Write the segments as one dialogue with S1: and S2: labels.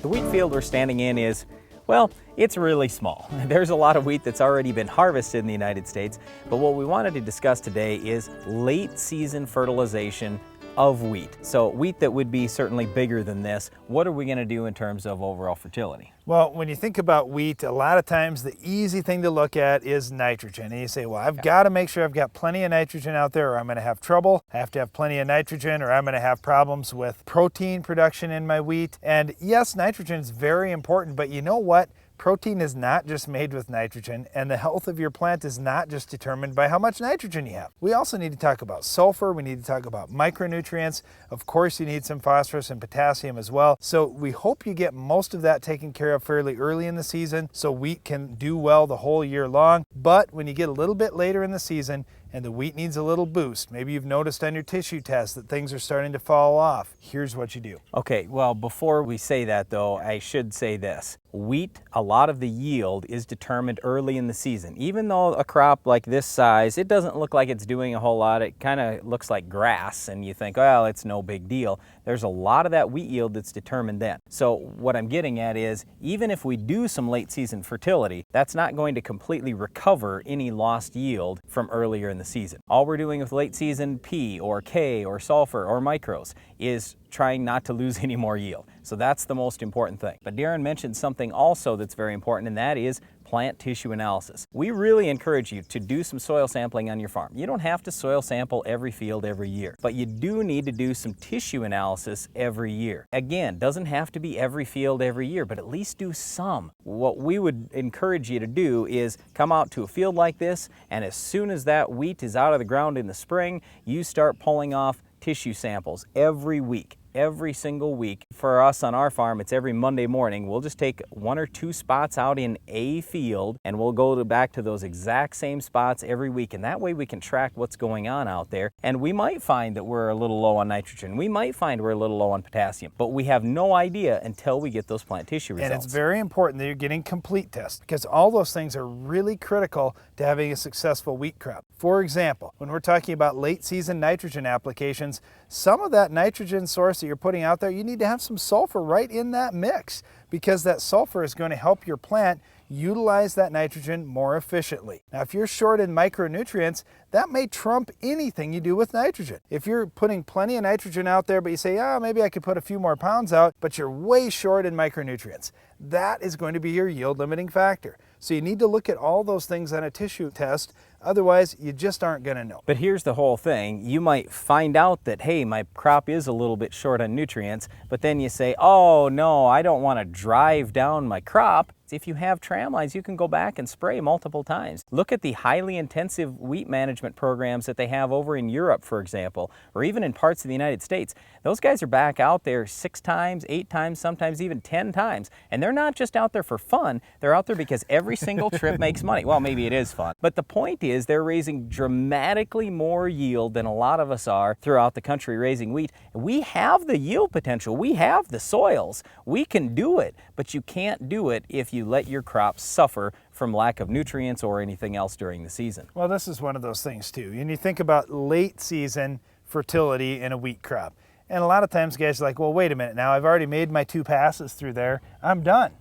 S1: The wheat field we're standing in is, well, it's really small. There's a lot of wheat that's already been harvested in the United States, but what we wanted to discuss today is late season fertilization of wheat. So wheat that would be certainly bigger than this, what are we going to do in terms of overall fertility?
S2: Well, when you think about wheat, a lot of times the easy thing to look at is nitrogen. And you say, well, I've got to make sure I've got plenty of nitrogen out there or I'm going to have trouble. I have to have plenty of nitrogen or I'm going to have problems with protein production in my wheat. And yes, nitrogen is very important, but you know what? Protein is not just made with nitrogen, and the health of your plant is not just determined by how much nitrogen you have. We also need to talk about sulfur, we need to talk about micronutrients. Of course, you need some phosphorus and potassium as well. So we hope you get most of that taken care of fairly early in the season so wheat can do well the whole year long. But when you get a little bit later in the season, and the wheat needs a little boost, maybe you've noticed on your tissue test that things are starting to fall off, here's what you do.
S1: Okay, well, before we say that though, I should say this. Wheat, a lot of the yield is determined early in the season. Even though a crop like this size, it doesn't look like it's doing a whole lot. It kind of looks like grass and you think, well, it's no big deal. There's a lot of that wheat yield that's determined then. So what I'm getting at is, even if we do some late season fertility, that's not going to completely recover any lost yield from earlier in the season. All we're doing with late season P or K or sulfur or micros is trying not to lose any more yield. So that's the most important thing. But Darren mentioned something also that's very important, and that is plant tissue analysis. We really encourage you to do some soil sampling on your farm. You don't have to soil sample every field every year, but you do need to do some tissue analysis every year. Again, doesn't have to be every field every year, but at least do some. What we would encourage you to do is come out to a field like this, and as soon as that wheat is out of the ground in the spring, you start pulling off tissue samples every week. Every single week. For us on our farm, it's every Monday morning. We'll just take 1 or 2 spots out in a field and we'll go back to those exact same spots every week, and that way we can track what's going on out there. And we might find that we're a little low on nitrogen. We might find we're a little low on potassium, but we have no idea until we get those plant tissue results.
S2: And it's very important that you're getting complete tests because all those things are really critical to having a successful wheat crop. For example, when we're talking about late season nitrogen applications, some of that nitrogen source that you're putting out there, you need to have some sulfur right in that mix because that sulfur is going to help your plant utilize that nitrogen more efficiently. Now, if you're short in micronutrients, that may trump anything you do with nitrogen. If you're putting plenty of nitrogen out there, but you say, maybe I could put a few more pounds out, but you're way short in micronutrients, that is going to be your yield limiting factor. So you need to look at all those things on a tissue test. Otherwise, you just aren't going to know.
S1: But here's the whole thing. You might find out that, hey, my crop is a little bit short on nutrients, but then you say, oh no, I don't want to drive down my crop. If you have Trammel Eyes, you can go back and spray multiple times. Look at the highly intensive wheat management programs that they have over in Europe, for example, or even in parts of the United States. Those guys are back out there 6 times, 8 times, sometimes even 10 times. And they're not just out there for fun. They're out there because every single trip makes money. Well, maybe it is fun. But the point is they're raising dramatically more yield than a lot of us are throughout the country raising wheat. We have the yield potential. We have the soils. We can do it. But you can't do it if you let your crops suffer from lack of nutrients or anything else during the season.
S2: Well, this is one of those things too. And you think about late season fertility in a wheat crop. And a lot of times guys are like, well, wait a minute now, I've already made my 2 passes through there. I'm done.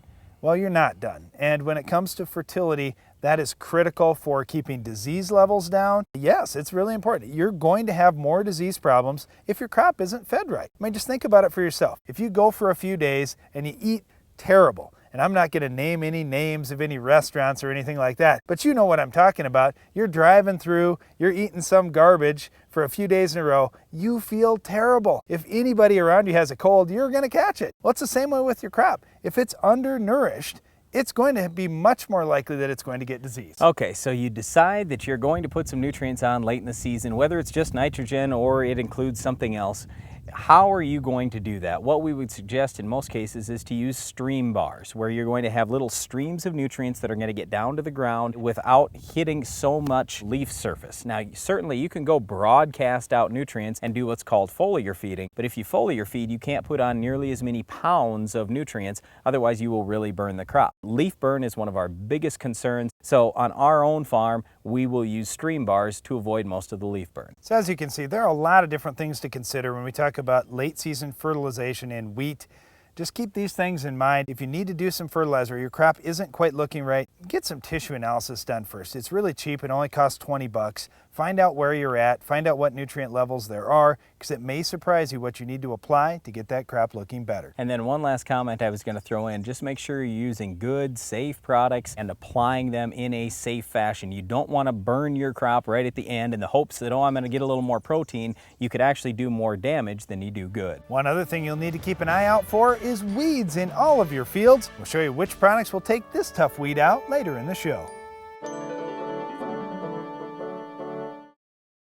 S2: Well, you're not done. And when it comes to fertility, that is critical for keeping disease levels down. Yes, it's really important. You're going to have more disease problems if your crop isn't fed right. I mean, just think about it for yourself. If you go for a few days and you eat terrible, and I'm not going to name any names of any restaurants or anything like that, but you know what I'm talking about. You're driving through, you're eating some garbage for a few days in a row, you feel terrible. If anybody around you has a cold, you're going to catch it. Well, it's the same way with your crop. If it's undernourished, it's going to be much more likely that it's going to get disease.
S1: Okay, so you decide that you're going to put some nutrients on late in the season, whether it's just nitrogen or it includes something else. How are you going to do that? What we would suggest in most cases is to use stream bars, where you're going to have little streams of nutrients that are going to get down to the ground without hitting so much leaf surface. Now, certainly you can go broadcast out nutrients and do what's called foliar feeding, but if you foliar feed, you can't put on nearly as many pounds of nutrients, otherwise you will really burn the crop. Leaf burn is one of our biggest concerns, so on our own farm, we will use stream bars to avoid most of the leaf burn.
S2: So as you can see, there are a lot of different things to consider when we talk about late season fertilization in wheat. Just keep these things in mind. If you need to do some fertilizer, your crop isn't quite looking right, get some tissue analysis done first. It's really cheap. It only costs 20 bucks. Find out where you're at, find out what nutrient levels there are, because it may surprise you what you need to apply to get that crop looking better.
S1: And then one last comment I was going to throw in, just make sure you're using good, safe products and applying them in a safe fashion. You don't want to burn your crop right at the end in the hopes that, oh, I'm going to get a little more protein. You could actually do more damage than you do good.
S2: One other thing you'll need to keep an eye out for is weeds in all of your fields. We'll show you which products will take this tough weed out later in the show.